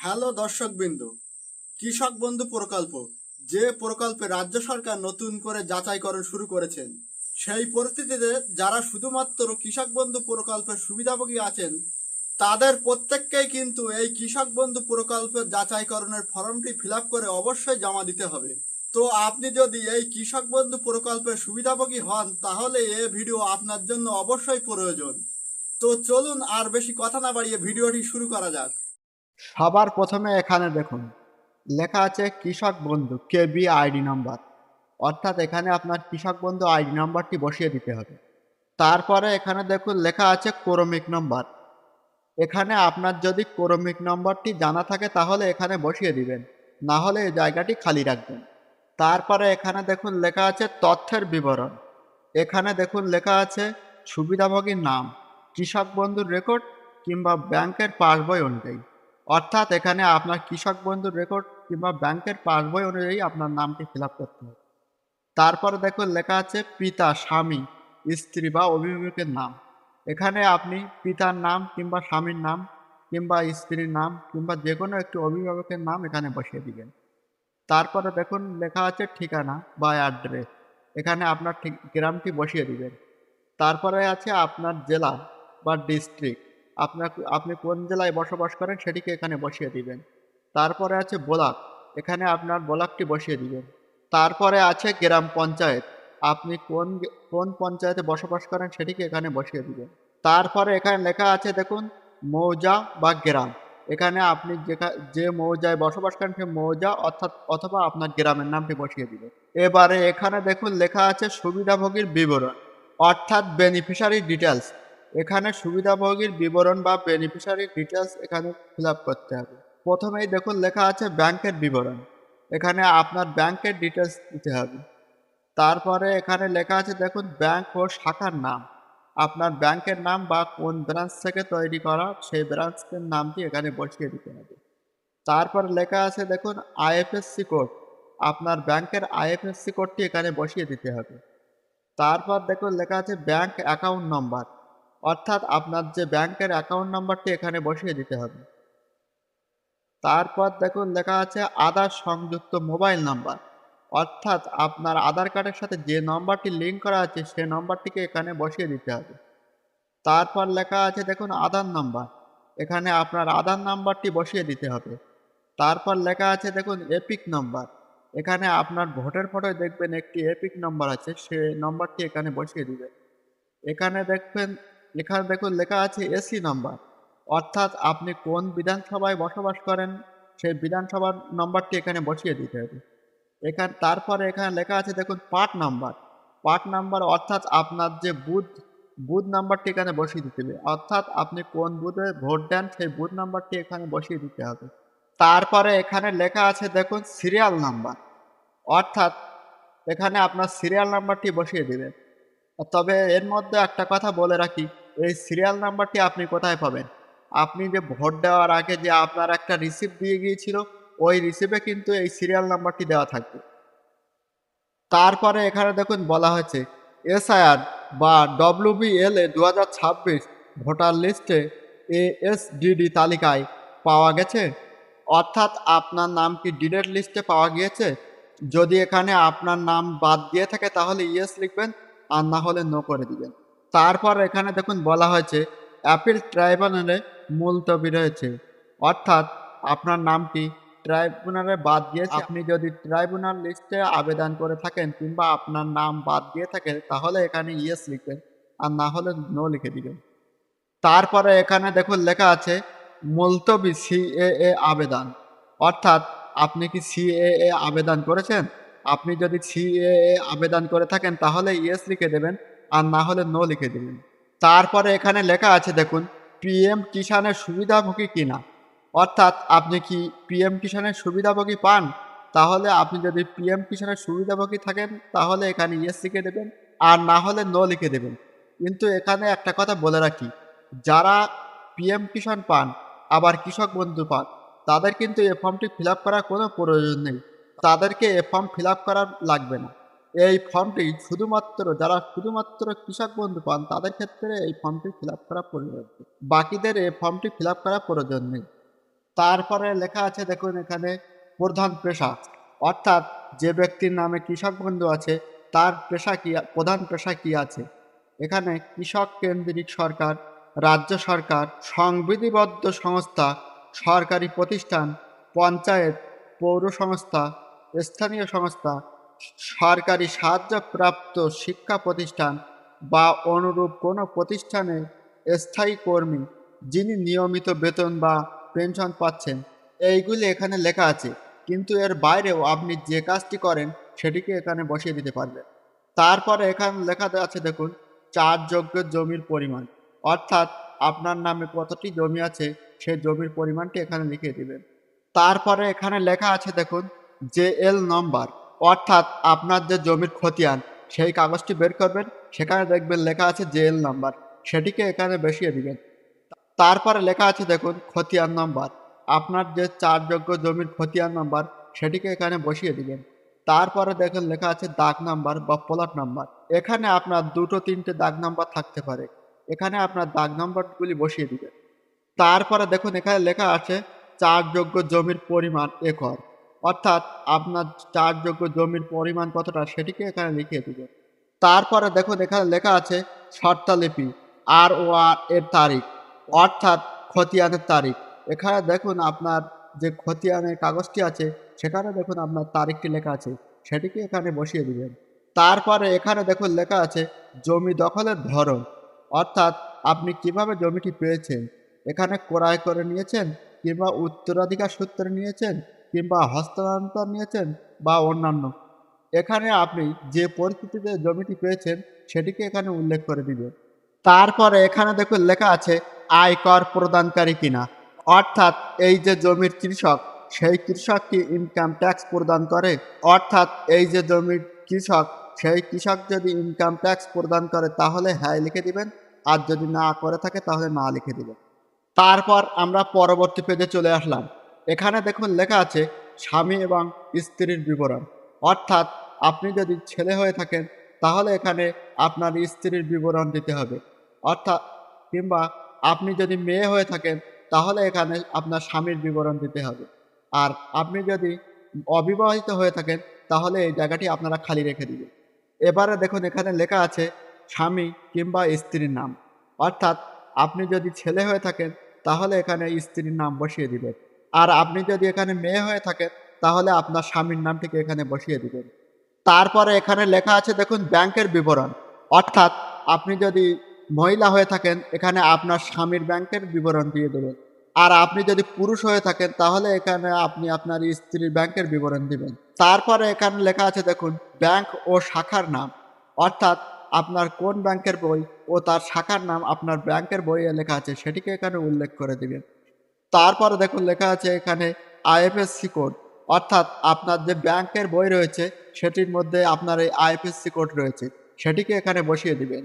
Hello দর্শকবৃন্দ, কৃষক বন্ধু প্রকল্প যে প্রকল্পে রাজ্য সরকার নতুন করে যাচাইকরণ শুরু করেছেন, সেই পরিস্থিতিতে যারা শুধুমাত্র কৃষক বন্ধু প্রকল্পের সুবিধাভোগী আছেন তাদের প্রত্যেককেই কিন্তু এই কৃষক বন্ধু প্রকল্পের যাচাইকরণের ফর্মটি ফিল আপ করে অবশ্যই জমা দিতে হবে। তো আপনি যদি এই কৃষক বন্ধু প্রকল্পের সুবিধাভোগী হন তাহলে এই ভিডিও আপনার জন্য অবশ্যই প্রয়োজন। তো চলুন আর বেশি কথা না বাড়িয়ে ভিডিওটি শুরু করা যাক। সবার প্রথমে এখানে দেখুন লেখা আছে কৃষক বন্ধু কেবি আইডি নাম্বার, অর্থাৎ এখানে আপনার কৃষক বন্ধু আইডি নাম্বারটি বসিয়ে দিতে হবে। তারপরে এখানে দেখুন লেখা আছে ক্রমিক নম্বর। এখানে আপনার যদি ক্রমিক নম্বরটি জানা থাকে তাহলে এখানে বসিয়ে দিবেন, না হলে এই জায়গাটি খালি রাখবেন। তারপরে এখানে দেখুন লেখা আছে তথ্যের বিবরণ। এখানে দেখুন লেখা আছে সুবিধাভোগীর নাম, কৃষক বন্ধুর রেকর্ড কিংবা ব্যাংকের পাসবই অনুযায়ী। অর্থাৎ এখানে আপনার কৃষক বন্ধুর রেকর্ড কিংবা ব্যাংকের পাসবই অনুযায়ী আপনার নামটি ফিল আপ করতে হবে। তারপরে দেখুন লেখা আছে পিতা, স্বামী, স্ত্রী বা অভিভাবকের নাম। এখানে আপনি পিতার নাম কিংবা স্বামীর নাম কিংবা স্ত্রীর নাম কিংবা যে কোনো একটি অভিভাবকের নাম এখানে বসিয়ে দিবেন। তারপরে দেখুন লেখা আছে ঠিকানা বা অ্যাড্রেস। এখানে আপনার গ্রামটি বসিয়ে দিবেন। তারপরে আছে আপনার জেলা বা ডিস্ট্রিক্ট, আপনি কোন জেলায় বসবাস করেন সেটিকে এখানে বসিয়ে দিবেন। তারপরে আছে ব্লক, এখানে আপনার ব্লকটি বসিয়ে দিবেন। তারপরে আছে গ্রাম পঞ্চায়েত, আপনি কোন পঞ্চায়েতে বসবাস করেন সেটিকে এখানে বসিয়ে দিবেন। তারপরে এখানে লেখা আছে দেখুন মৌজা বা গ্রাম, এখানে আপনি যে মৌজায় বসবাস করেন সে মৌজা অথবা আপনার গ্রামের নামটি বসিয়ে দিবেন। এবারে এখানে দেখুন লেখা আছে সুবিধাভোগীর বিবরণ, অর্থাৎ বেনিফিশিয়ারি ডিটেলস। এখানে সুবিধাভোগীর বিবরণ বা বেনিফিশিয়ারি ডিটেলস এখানে ফিল আপ করতে হবে। প্রথমেই দেখুন লেখা আছে ব্যাংকের বিবরণ, এখানে আপনার ব্যাংকের ডিটেলস দিতে হবে। তারপরে এখানে লেখা আছে দেখুন ব্যাংক ও শাখার নাম, আপনার ব্যাংকের নাম বা কোন ব্রাঞ্চ থেকে তৈরি করা সেই ব্রাঞ্চের নামটি এখানে বসিয়ে দিতে হবে। তারপর লেখা আছে দেখুন আইএফএসসি কোড, আপনার ব্যাংকের আইএফএসসি কোডটি এখানে বসিয়ে দিতে হবে। তারপর দেখুন লেখা আছে ব্যাংক অ্যাকাউন্ট নম্বর, অর্থাৎ আপনার যে ব্যাংকের অ্যাকাউন্ট নম্বরটি এখানে বসিয়ে দিতে হবে। তারপর দেখুন লেখা আছে আধার সংযুক্ত মোবাইল নাম্বার, অর্থাৎ আপনার আধার কার্ডের সাথে যে নম্বরটি লিঙ্ক করা আছে সেই নম্বরটিকে এখানে বসিয়ে দিতে হবে। তারপর লেখা আছে দেখুন আধার নাম্বার, এখানে আপনার আধার নাম্বারটি বসিয়ে দিতে হবে। তারপর লেখা আছে দেখুন এপিক নাম্বার, এখানে আপনার ভোটের ফটোয় দেখবেন একটি এপিক নাম্বার আছে, সেই নম্বরটি এখানে বসিয়ে দিবেন। এখানে দেখুন লেখা আছে এসি নাম্বার, অর্থাৎ আপনি কোন বিধানসভায় বসবাস করেন সেই বিধানসভার নম্বরটি এখানে বসিয়ে দিতে হবে। তারপরে এখানে লেখা আছে দেখুন পার্ট নাম্বার অর্থাৎ আপনার যে বুথ নাম্বারটি এখানে বসিয়ে দিতে হবে, অর্থাৎ আপনি কোন বুথে ভোট দেন সেই বুথ নাম্বারটি এখানে বসিয়ে দিতে হবে। তারপরে এখানে লেখা আছে দেখুন সিরিয়াল নাম্বার, অর্থাৎ এখানে আপনার সিরিয়াল নাম্বারটি বসিয়ে দিবেন। তবে এর মধ্যে একটা কথা বলে রাখি, এই সিরিয়াল নাম্বারটি আপনি কোথায় পাবেন? আপনি যে ভোট দেওয়ার আগে যে আপনার একটা রিসিপ্ট দিয়ে গিয়েছিল, ওই রিসিপ্টে কিন্তু এই সিরিয়াল নাম্বারটি দেওয়া থাকবে। তারপরে এখানে দেখুন বলা হয়েছে এসআইআর বা ডব্লিউবিএলএ 2026 ভোটার লিস্টে এএসডিডি তালিকায় পাওয়া গেছে, অর্থাৎ আপনার নাম কি ডিডেড লিস্টে পাওয়া গিয়েছে। যদি এখানে আপনার নাম বাদ দিয়ে থাকে তাহলে ইয়েস লিখবেন, আর না হলে নো করে দিবেন। তারপর এখানে দেখুন বলা হয়েছে অ্যাপিল ট্রাইব্যুনালে মুলতবি রয়েছে, অর্থাৎ আপনার নামটি ট্রাইব্যুনালে বাদ দিয়েছে। আপনি যদি ট্রাইব্যুনাল লিস্টে আবেদন করে থাকেন কিংবা আপনার নাম বাদ দিয়ে থাকে তাহলে এখানে ইয়েস লিখবেন, আর না হলে নো লিখে দিবেন। তারপরে এখানে দেখুন লেখা আছে মুলতবি সিএএ আবেদন, অর্থাৎ আপনি কি সিএএ আবেদন করেছেন? আপনি যদি সিএএ আবেদন করে থাকেন তাহলে ইয়েস লিখে দেবেন, আর না হলে নো লিখে দেবেন। তারপরে এখানে লেখা আছে দেখুন পিএম কিষাণের সুবিধাভোগী কিনা, অর্থাৎ আপনি কি পিএম কিষাণের সুবিধাভোগী পান? তাহলে আপনি যদি পিএম কিষাণের সুবিধাভোগী থাকেন তাহলে এখানে ইয়েস লিখে দেবেন, আর না হলে নো লিখে দেবেন। কিন্তু এখানে একটা কথা বলে রাখি, যারা পিএম কিষাণ পান আবার কৃষক বন্ধু পান তাদের কিন্তু এই ফর্মটি ফিল আপ করার কোনো প্রয়োজন নেই, তাদেরকে এই ফর্ম ফিল আপ করা লাগবে না। এই ফর্মটি যারা শুধুমাত্র কৃষক বন্ধু পান তাদের ক্ষেত্রে এই ফর্মটি ফিল আপ করা প্রয়োজন, বাকিদের এই ফর্মটি ফিল আপ করা প্রয়োজন নেই। তারপরে লেখা আছে দেখুন এখানে প্রধান পেশা, অর্থাৎ যে ব্যক্তির নামে কৃষক বন্ধু আছে তার পেশা কি, প্রধান পেশা কি আছে। এখানে কৃষক কেন্দ্রিক সরকার, রাজ্য সরকার, সংবিধিবদ্ধ সংস্থা, সরকারি প্রতিষ্ঠান, পঞ্চায়েত, পৌর সংস্থা, স্থানীয় সংস্থা, সরকারি সাহায্যপ্রাপ্ত শিক্ষা প্রতিষ্ঠান বা অনুরূপ কোনো প্রতিষ্ঠানে স্থায়ী কর্মী যিনি নিয়মিত বেতন বা পেনশন পাচ্ছেন, এইগুলি এখানে লেখা আছে। কিন্তু এর বাইরেও আপনি যে কাজটি করেন সেটিকে এখানে বসিয়ে দিতে পারবেন। তারপরে এখানে লেখা আছে দেখুন চাষযোগ্য জমির পরিমাণ, অর্থাৎ আপনার নামে কতটি জমি আছে সেই জমির পরিমাণটি এখানে লিখে দিবেন। তারপরে এখানে লেখা আছে দেখুন জেএল নম্বর, অর্থাৎ আপনার যে জমির খতিয়ান সেই কাগজটি বের করবেন, সেখানে দেখবেন লেখা আছে জেএল নাম্বার, সেটিকে এখানে বসিয়ে দিবেন। তারপরে লেখা আছে দেখুন খতিয়ান নম্বর, আপনার যে চাষযোগ্য জমির খতিয়ান নাম্বার সেটিকে এখানে বসিয়ে দিবেন। তারপরে দেখুন লেখা আছে দাগ নাম্বার বা প্লট নাম্বার, এখানে আপনার দুটো তিনটে দাগ নাম্বার থাকতে পারে, এখানে আপনার দাগ নাম্বারগুলি বসিয়ে দিবেন। তারপরে দেখুন এখানে লেখা আছে চাষযোগ্য জমির পরিমাণ একর, অর্থাৎ আপনার চাষযোগ্য জমির পরিমাণ কতটা সেটিকে এখানে লিখিয়ে দিবেন। তারপরে দেখুন এখানে লেখা আছে শর্তালিপি আর ও আর এর তারিখ, অর্থাৎ খতিয়ানের তারিখ। এখানে দেখুন আপনার যে খতিয়ানের কাগজটি আছে সেখানে দেখুন আপনার তারিখটি লেখা আছে, সেটিকে এখানে বসিয়ে দিবেন। তারপরে এখানে দেখুন লেখা আছে জমি দখলের ধরন, অর্থাৎ আপনি কিভাবে জমিটি পেয়েছেন, এখানে ক্রয় করে নিয়েছেন কিংবা উত্তরাধিকার সূত্রে নিয়েছেন কিংবা হস্তান্তর নিয়েছেন বা অন্যান্য। এখানে আপনি যে পরিস্থিতিতে জমিটি পেয়েছেন সেটিকে এখানে উল্লেখ করে দিবেন। তারপরে এখানে দেখুন লেখা আছে আয়কর প্রদানকারী কিনা, অর্থাৎ এই যে জমির কৃষক সেই কৃষক কি ইনকাম ট্যাক্স প্রদান করে, অর্থাৎ এই যে জমির কৃষক সেই কৃষক যদি ইনকাম ট্যাক্স প্রদান করে তাহলে হ্যাঁ লিখে দিবেন, আর যদি না করে থাকে তাহলে না লিখে দিবেন। তারপর আমরা পরবর্তী পেজে চলে আসলাম। এখানে দেখুন লেখা আছে স্বামী এবং স্ত্রীর বিবরণ, অর্থাৎ আপনি যদি ছেলে হয়ে থাকেন তাহলে এখানে আপনার স্ত্রীর বিবরণ দিতে হবে, অর্থাৎ কিংবা আপনি যদি মেয়ে হয়ে থাকেন তাহলে এখানে আপনার স্বামীর বিবরণ দিতে হবে। আর আপনি যদি অবিবাহিত হয়ে থাকেন তাহলে এই জায়গাটি আপনারা খালি রেখে দিবেন। এবারে দেখুন এখানে লেখা আছে স্বামী কিংবা স্ত্রীর নাম, অর্থাৎ আপনি যদি ছেলে হয়ে থাকেন তাহলে এখানে স্ত্রীর নাম বসিয়ে দিবেন, আর আপনি যদি এখানে মেয়ে হয়ে থাকেন তাহলে আপনার স্বামীর নামটিকে এখানে বসিয়ে দিবেন। তারপরে এখানে লেখা আছে দেখুন ব্যাংকের বিবরণ, অর্থাৎ আপনি যদি মহিলা হয়ে থাকেন এখানে আপনার স্বামীর ব্যাংকের বিবরণ দিয়ে দেবেন, আর আপনি যদি পুরুষ হয়ে থাকেন তাহলে এখানে আপনি আপনার স্ত্রীর ব্যাংকের বিবরণ দিবেন। তারপরে এখানে লেখা আছে দেখুন ব্যাংক ও শাখার নাম, অর্থাৎ আপনার কোন ব্যাংকের বই ও তার শাখার নাম আপনার ব্যাংকের বইয়ে লেখা আছে সেটিকে এখানে উল্লেখ করে দিবেন। তারপরে দেখুন লেখা আছে এখানে আইএফএসসি কোড, অর্থাৎ আপনার যে ব্যাংকের বই রয়েছে সেটির মধ্যে আপনার এই আইএফএসসি কোড রয়েছে, সেটিকে এখানে বসিয়ে দিবেন।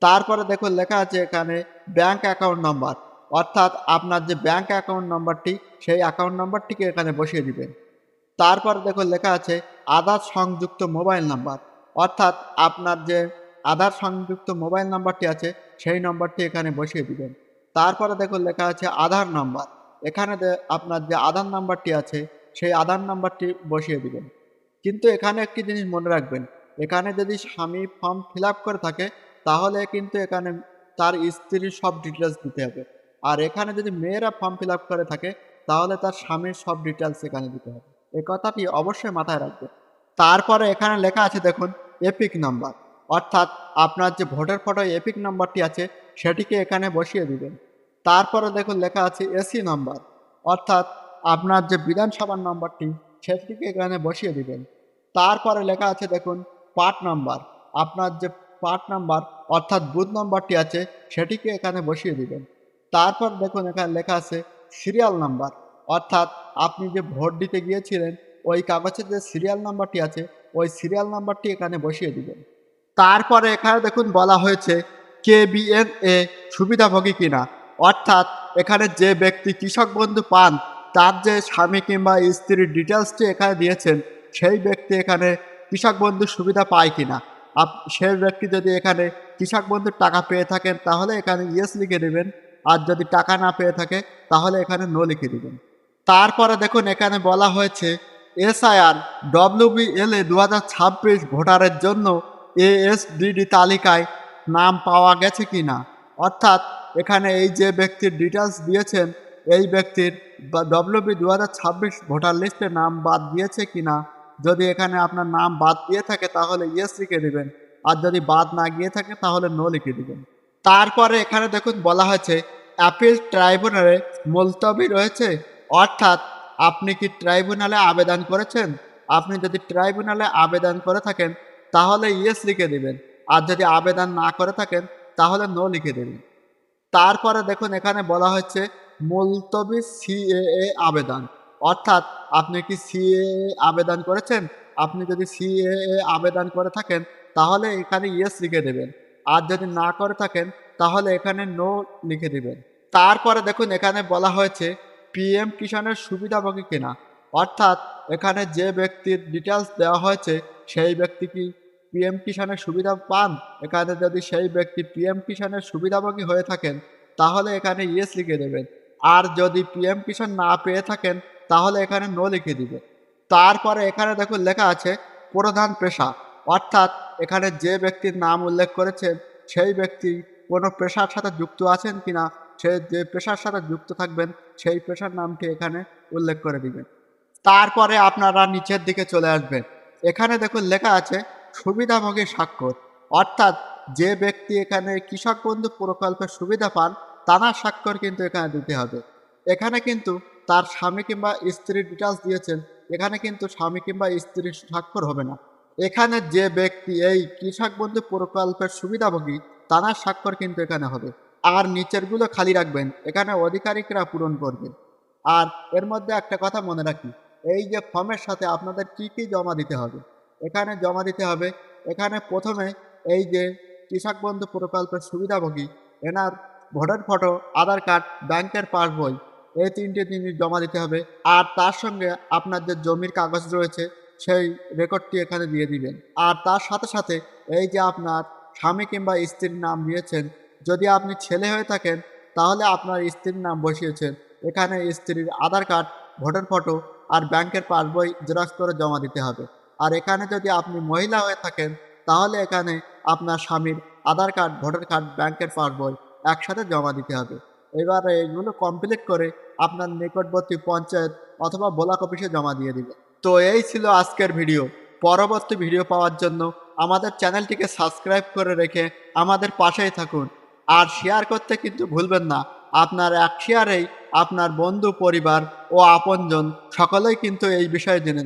তারপরে দেখুন লেখা আছে এখানে ব্যাংক অ্যাকাউন্ট নাম্বার, অর্থাৎ আপনার যে ব্যাংক অ্যাকাউন্ট নাম্বারটি সেই অ্যাকাউন্ট নাম্বারটিকে এখানে বসিয়ে দিবেন। তারপরে দেখুন লেখা আছে আধার সংযুক্ত মোবাইল নাম্বার, অর্থাৎ আপনার যে আধার সংযুক্ত মোবাইল নাম্বারটি আছে সেই নম্বরটি এখানে বসিয়ে দিবেন। তারপরে দেখুন লেখা আছে আধার নাম্বার, এখানে আপনার যে আধার নাম্বারটি আছে সেই আধার নাম্বারটি বসিয়ে দিবেন। কিন্তু এখানে একটি জিনিস মনে রাখবেন, এখানে যদি স্বামী ফর্ম ফিল আপ করে থাকে তাহলে কিন্তু এখানে তার স্ত্রীর সব ডিটেলস দিতে হবে, আর এখানে যদি মেয়েরা ফর্ম ফিল আপ করে থাকে তাহলে তার স্বামীর সব ডিটেলস এখানে দিতে হবে, এই কথাটি অবশ্যই মাথায় রাখবেন। তারপরে এখানে লেখা আছে দেখুন এপিক নাম্বার, অর্থাৎ আপনার যে ভোটার ফটো এপিক নাম্বারটি আছে সেটিকে এখানে বসিয়ে দিবেন। তারপরে দেখুন লেখা আছে এসি নাম্বার, অর্থাৎ আপনার যে বিধানসভার নাম্বারটি সেটিকে এখানে বসিয়ে দিবেন। তারপরে লেখা আছে দেখুন পার্ট নাম্বার, আপনার যে পার্ট নাম্বার অর্থাৎ বুথ নাম্বারটি আছে সেটিকে এখানে বসিয়ে দিবেন। তারপর দেখুন এখানে লেখা আছে সিরিয়াল নাম্বার, অর্থাৎ আপনি যে ভোট দিতে গিয়েছিলেন ওই কাগজের যে সিরিয়াল নাম্বারটি আছে ওই সিরিয়াল নাম্বারটি এখানে বসিয়ে দিবেন। তারপরে এখানে দেখুন বলা হয়েছে কেবিএনএ সুবিধাভোগী কিনা, অর্থাৎ এখানে যে ব্যক্তি কৃষক বন্ধু পান তার যে স্বামী কিংবা স্ত্রীর ডিটেলসটি এখানে দিয়েছেন সেই ব্যক্তি এখানে কৃষক বন্ধুর সুবিধা পায় কিনা। সেই ব্যক্তি যদি এখানে কৃষক বন্ধুর টাকা পেয়ে থাকেন তাহলে এখানে ইয়েস লিখে দেবেন, আর যদি টাকা না পেয়ে থাকে তাহলে এখানে নো লিখে দেবেন। তারপরে দেখুন এখানে বলা হয়েছে এসআইআর WBLA 2026 ভোটারের জন্য ASDD তালিকায় নাম পাওয়া গেছে কিনা, অর্থাৎ এখানে এই যে ব্যক্তির ডিটেলস দিয়েছেন এই ব্যক্তির WB 2026 ভোটার লিস্টে নাম বাদ দিয়েছে কিনা। যদি এখানে আপনার নাম বাদ দিয়ে থাকে তাহলে ইয়েস লিখে দিবেন, আর যদি বাদ না গিয়ে থাকে তাহলে নো লিখে দিবেন। তারপরে এখানে দেখুন বলা হয়েছে অ্যাপিল ট্রাইব্যুনালে মুলতবি রয়েছে, অর্থাৎ আপনি কি ট্রাইব্যুনালে আবেদন করেছেন। আপনি যদি ট্রাইব্যুনালে আবেদন করে থাকেন তাহলে ইয়েস লিখে দিবেন, আর যদি আবেদন না করে থাকেন তাহলে নো লিখে দেবেন। তারপরে দেখুন এখানে বলা হচ্ছে মুলতবি CAA আবেদন, অর্থাৎ আপনি কি CAA আবেদন করেছেন। আপনি যদি CAA আবেদন করে থাকেন তাহলে এখানে ইয়েস লিখে দেবেন, আর যদি না করে থাকেন তাহলে এখানে নো লিখে দিবেন। তারপরে দেখুন এখানে বলা হয়েছে PM কিষাণের সুবিধাভোগী কিনা, অর্থাৎ এখানে যে ব্যক্তির ডিটেলস দেওয়া হয়েছে সেই ব্যক্তি কি PM কিষাণের সুবিধা পান। এখানে যদি সেই ব্যক্তি PM কিষাণের সুবিধাভোগী হয়ে থাকেন তাহলে এখানে ইয়েস লিখে দেবেন, আর যদি PM কিষাণ না পেয়ে থাকেন তাহলে এখানে নো লিখে দিবে। তারপরে এখানে দেখুন লেখা আছে প্রধান পেশা, অর্থাৎ এখানে যে ব্যক্তির নাম উল্লেখ করেছেন সেই ব্যক্তি কোনো পেশার সাথে যুক্ত আছেন কিনা, সে যে পেশার সাথে যুক্ত থাকবেন সেই পেশার নামটি এখানে উল্লেখ করে দিবেন। তারপরে আপনারা নিচের দিকে চলে আসবেন, এখানে দেখুন লেখা আছে সুবিধাভোগী স্বাক্ষর, অর্থাৎ যে ব্যক্তি এখানে কৃষক বন্ধু প্রকল্পের সুবিধা পান তার স্বাক্ষর কিন্তু এখানে দিতে হবে। এখানে কিন্তু তার স্বামী কিংবা স্ত্রীর ডিটেলস দিয়েছেন, এখানে কিন্তু স্বামী কিংবা স্ত্রীর স্বাক্ষর হবে না। এখানে যে ব্যক্তি এই কৃষক বন্ধু প্রকল্পের সুবিধাভোগী তার স্বাক্ষর কিন্তু এখানে হবে, আর নিচেরগুলো খালি রাখবেন, এখানে অধিকারিকরা পূরণ করবেন। আর এর মধ্যে একটা কথা মনে রাখি, এই যে ফর্মের সাথে আপনাদের কি কি জমা দিতে হবে। এখানে জমা দিতে হবে, এখানে প্রথমে এই যে কৃষক বন্ধু প্রকল্পের সুবিধাভোগী এনার ভোটার ফটো, আধার কার্ড, ব্যাংকের পাসবই, এই তিনটে জিনিস জমা দিতে হবে। আর তার সঙ্গে আপনার যে জমির কাগজ রয়েছে সেই রেকর্ডটি এখানে দিয়ে দিবেন। আর তার সাথে সাথে এই যে আপনার স্বামী কিংবা স্ত্রীর নাম দিয়েছেন, যদি আপনি ছেলে হয়ে থাকেন তাহলে আপনার স্ত্রীর নাম বসিয়েছেন, এখানে স্ত্রীর আধার কার্ড, ভোটার ফটো আর ব্যাংকের পাসবই জেরক্স করে জমা দিতে হবে। আর এখানে যদি আপনি মহিলা হয়ে থাকেন তাহলে এখানে আপনার স্বামীর আধার কার্ড, ভোটার কার্ড, ব্যাংকের পাসবই একসাথে জমা দিতে হবে। এবার এইগুলো কমপ্লিট করে আপনার নিকটবর্তী পঞ্চায়েত অথবা ব্লক অফিসে জমা দিয়ে দিবে। তো এই ছিল আজকের ভিডিও। পরবর্তী ভিডিও পাওয়ার জন্য আমাদের চ্যানেলটিকে সাবস্ক্রাইব করে রেখে আমাদের পাশেই থাকুন, আর শেয়ার করতে কিন্তু ভুলবেন না। আপনার এক শেয়ারেই আপনার বন্ধু, পরিবার ও আপনজন সকলেই কিন্তু এই বিষয়ে জেনে যাবে।